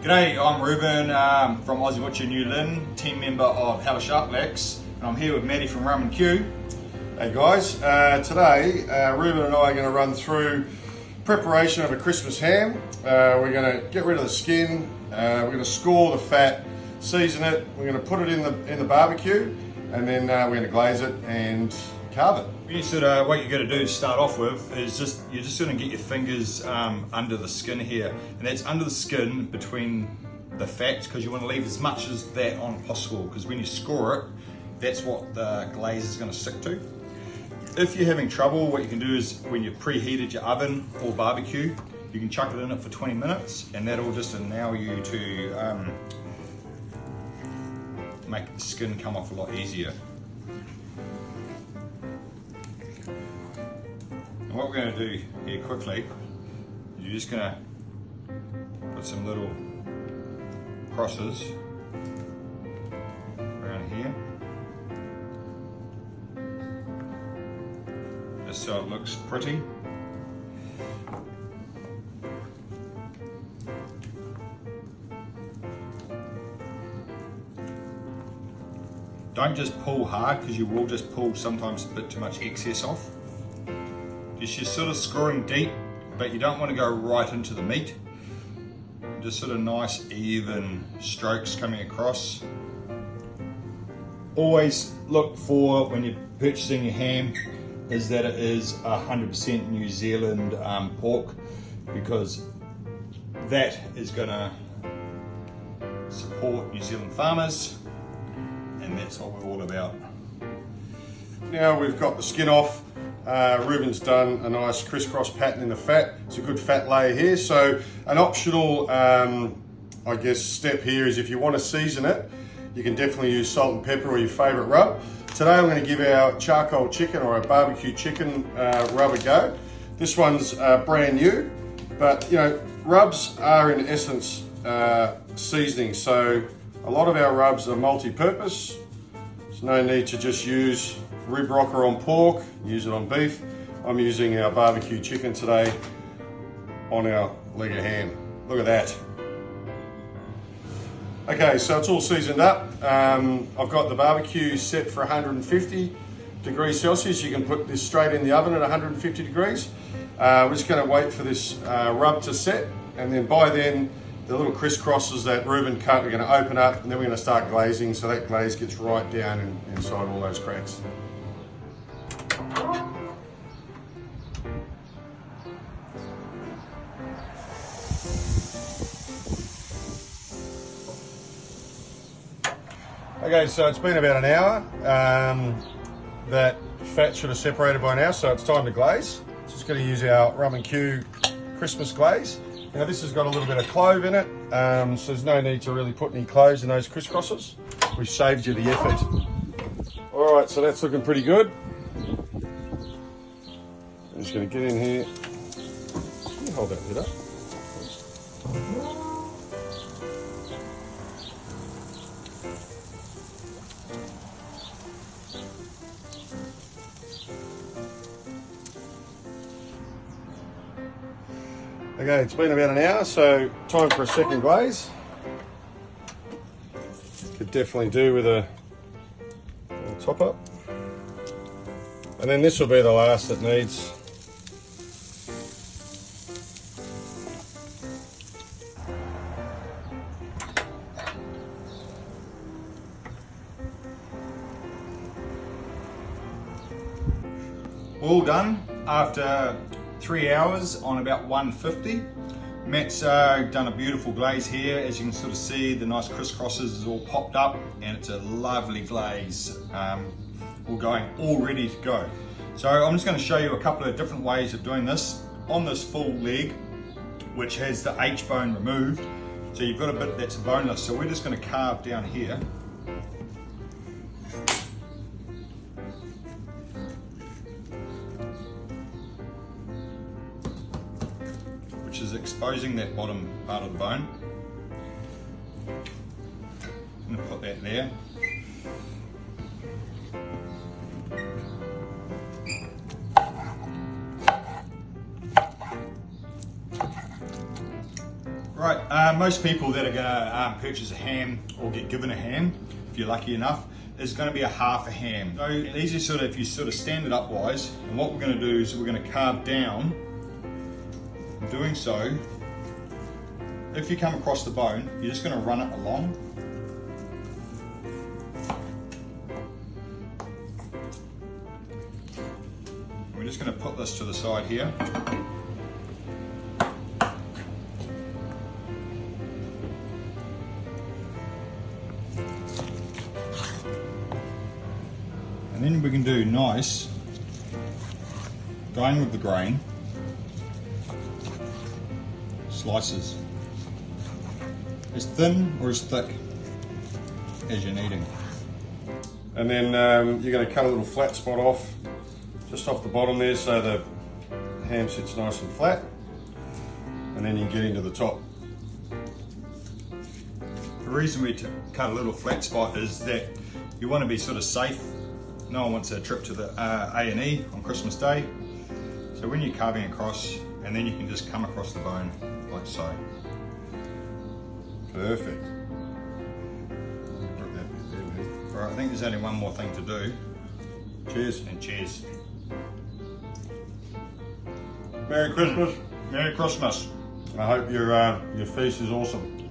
G'day, I'm Reuben from Aussie Butcher New Lynn, team member of Hello Sharp Blacks, and I'm here with Maddie from Rum Que. Hey guys, today Reuben and I are going to run through preparation of a Christmas ham. We're going to get rid of the skin, we're going to score the fat, season it, we're going to put it in the barbecue, and then we're going to glaze it and carve it. What you're going to do to start off with is you're just going to get your fingers under the skin here, and that's under the skin between the fat, because you want to leave as much as that on possible, because when you score it, that's what the glaze is going to stick to. If you're having trouble, what you can do is when you've preheated your oven or barbecue, you can chuck it in it for 20 minutes, and that'll just enable you to make the skin come off a lot easier. And what we're going to do here quickly, you're just going to put some little crosses around here, just so it looks pretty. Don't just pull hard, because you will just pull sometimes a bit too much excess off. You're sort of scoring deep, but you don't want to go right into the meat. Just sort of nice, even strokes coming across. Always look for, when you're purchasing your ham, is that it is 100% New Zealand pork, because that is going to support New Zealand farmers, and that's what we're all about. Now we've got the skin off. Reuben's done a nice crisscross pattern in the fat. It's a good fat layer here. So an optional, I guess, step here is if you want to season it, you can definitely use salt and pepper or your favorite rub. Today I'm going to give our charcoal chicken or our barbecue chicken rub a go. This one's brand new, but you know, rubs are in essence seasoning. So a lot of our rubs are multi-purpose. There's no need to just use rib rocker on pork, use it on beef. I'm using our barbecue chicken today on our leg of ham. Look at that. Okay, so it's all seasoned up. I've got the barbecue set for 150 degrees Celsius. You can put this straight in the oven at 150 degrees. We're just going to wait for this rub to set, and then by then the little crisscrosses that Reuben cut are going to open up, and then we're going to start glazing, so that glaze gets right down inside all those cracks. Okay, so it's been about an hour. That fat should have separated by now, so it's time to glaze. Just going to use our Rum Que Christmas glaze. Now this has got a little bit of clove in it, so there's no need to really put any cloves in those crisscrosses. We've saved you the effort. All right, so that's looking pretty good. I'm just going to get in here. Can you hold that lid up? Okay, it's been about an hour, so time for a second glaze. Could definitely do with a top up. And then this will be the last that needs. All done after 3 hours on about 150. Matt's done a beautiful glaze here. As you can sort of see, the nice crisscrosses is all popped up, and it's a lovely glaze, all ready to go. So I'm just going to show you a couple of different ways of doing this. On this full leg, which has the H bone removed, so you've got a bit that's boneless, so we're just going to carve down here. Which is exposing that bottom part of the bone. I'm going to put that there. Right, most people that are going to purchase a ham or get given a ham, if you're lucky enough, is going to be a half a ham. So these are sort of, if you sort of stand it upwise, and what we're going to do is we're going to carve down. In doing so, if you come across the bone, you're just going to run it along. We're just going to put this to the side here. And then we can do nice, going with the grain, slices. As thin or as thick as you're needing. And then you're going to cut a little flat spot off, just off the bottom there, so the ham sits nice and flat. And then you can get into the top. The reason we cut a little flat spot is that you want to be sort of safe. No one wants a trip to the A&E on Christmas Day. So when you're carving across, and then you can just come across the bone like so. Perfect. Alright, I think there's only one more thing to do. Cheers. And cheers. Merry Christmas. Merry Christmas. I hope your feast is awesome.